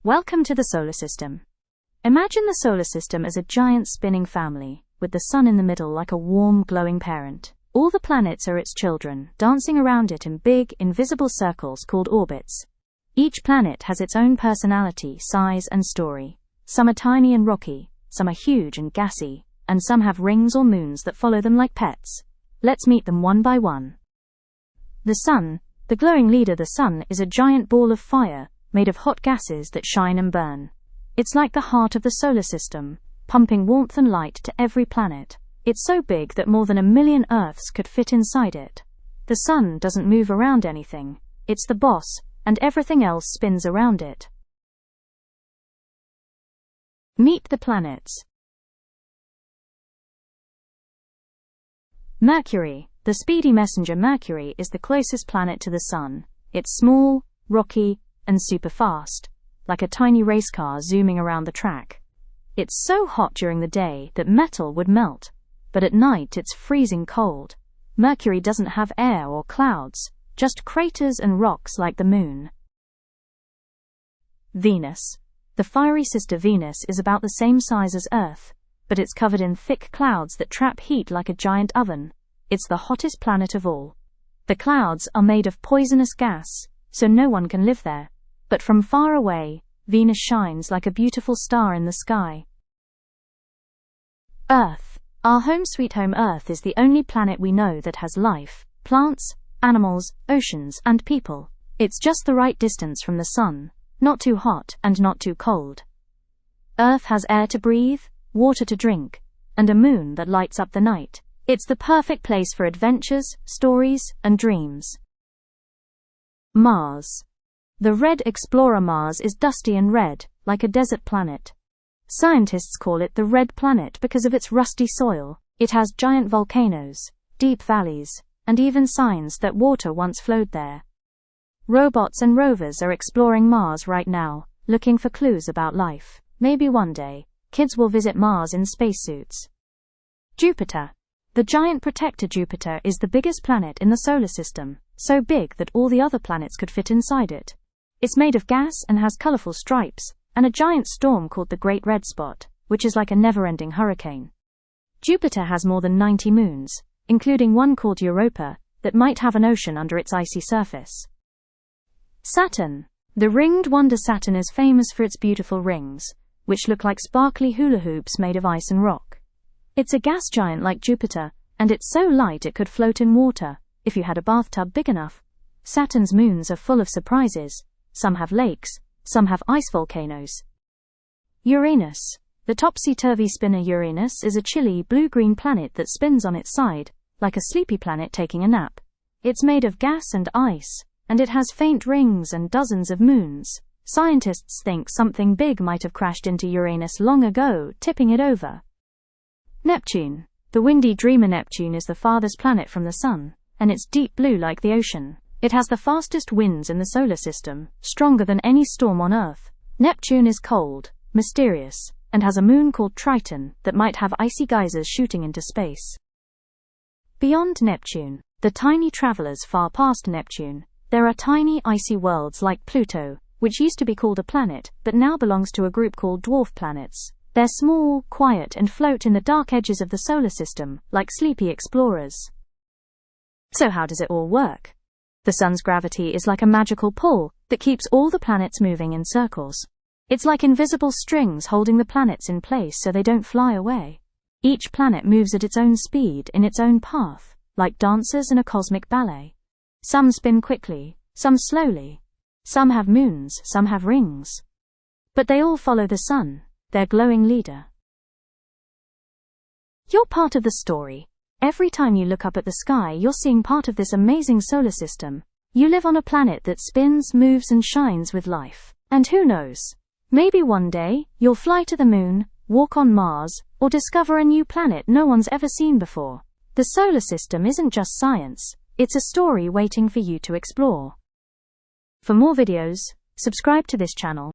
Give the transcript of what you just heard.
Welcome to the solar system. Imagine the solar system as a giant spinning family, with the sun in the middle like a warm, glowing parent. All the planets are its children, dancing around it in big, invisible circles called orbits. Each planet has its own personality, size, and story. Some are tiny and rocky, some are huge and gassy, and some have rings or moons that follow them like pets. Let's meet them one by one. The sun, the glowing leader. The sun is a giant ball of fire, made of hot gases that shine and burn. It's like the heart of the solar system, pumping warmth and light to every planet. It's so big that more than 1 million Earths could fit inside it. The sun doesn't move around anything. It's the boss, and everything else spins around it. Meet the planets. Mercury, the speedy messenger. Mercury is the closest planet to the sun. It's small, rocky, and super fast, like a tiny race car zooming around the track. It's so hot during the day that metal would melt, but at night it's freezing cold. Mercury doesn't have air or clouds, just craters and rocks like the moon. Venus. The fiery sister Venus is about the same size as Earth, but it's covered in thick clouds that trap heat like a giant oven. It's the hottest planet of all. The clouds are made of poisonous gas, so no one can live there. But from far away, Venus shines like a beautiful star in the sky. Earth. Our home sweet home. Earth is the only planet we know that has life, plants, animals, oceans, and people. It's just the right distance from the sun, not too hot and not too cold. Earth has air to breathe, water to drink, and a moon that lights up the night. It's the perfect place for adventures, stories, and dreams. Mars. The red explorer. Mars is dusty and red, like a desert planet. Scientists call it the red planet because of its rusty soil. It has giant volcanoes, deep valleys, and even signs that water once flowed there. Robots and rovers are exploring Mars right now, looking for clues about life. Maybe one day, kids will visit Mars in spacesuits. Jupiter. The giant protector. Jupiter is the biggest planet in the solar system, so big that all the other planets could fit inside it. It's made of gas and has colorful stripes, and a giant storm called the Great Red Spot, which is like a never-ending hurricane. Jupiter has more than 90 moons, including one called Europa, that might have an ocean under its icy surface. Saturn. The ringed wonder. Saturn is famous for its beautiful rings, which look like sparkly hula hoops made of ice and rock. It's a gas giant like Jupiter, and it's so light it could float in water, if you had a bathtub big enough. Saturn's moons are full of surprises. Some have lakes, some have ice volcanoes. Uranus. The topsy-turvy spinner. Uranus is a chilly, blue-green planet that spins on its side, like a sleepy planet taking a nap. It's made of gas and ice, and it has faint rings and dozens of moons. Scientists think something big might have crashed into Uranus long ago, tipping it over. Neptune. The windy dreamer. Neptune is the farthest planet from the sun, and it's deep blue like the ocean. It has the fastest winds in the solar system, stronger than any storm on Earth. Neptune is cold, mysterious, and has a moon called Triton that might have icy geysers shooting into space. Beyond Neptune, the tiny travelers far past Neptune, there are tiny icy worlds like Pluto, which used to be called a planet but now belongs to a group called dwarf planets. They're small, quiet, and float in the dark edges of the solar system, like sleepy explorers. So how does it all work? The sun's gravity is like a magical pull that keeps all the planets moving in circles. It's like invisible strings holding the planets in place so they don't fly away. Each planet moves at its own speed in its own path, like dancers in a cosmic ballet. Some spin quickly, some slowly. Some have moons, some have rings. But they all follow the sun, their glowing leader. You're part of the story. Every time you look up at the sky, you're seeing part of this amazing solar system. You live on a planet that spins, moves, and shines with life. And who knows? Maybe one day, you'll fly to the moon, walk on Mars, or discover a new planet no one's ever seen before. The solar system isn't just science, it's a story waiting for you to explore. For more videos, subscribe to this channel.